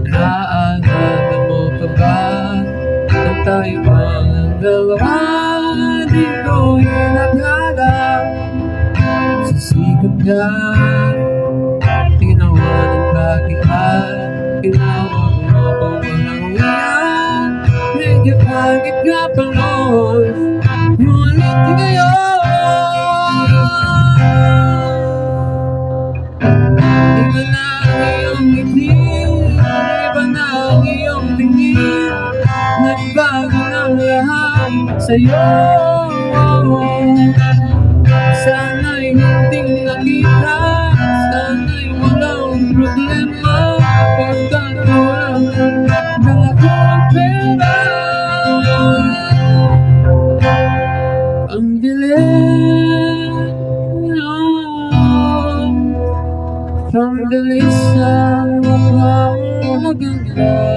Naaalala mo pa ba na tayo ang dalawa? Di ko inakala sa sikat ka tinawanan kagihan. Tinawag mo ko walang uyan. Medyo pagit ka pa noon, ngunit ngayon iba na ang iyong ngiti, iba na ang iyong tingin. Nagbago ng lahat sa'yo. Sana'y munting nakita, sana'y walang problema. Pagkat walang dala ko ang pera. Ang dilim ang bilis ang mukhang maganda.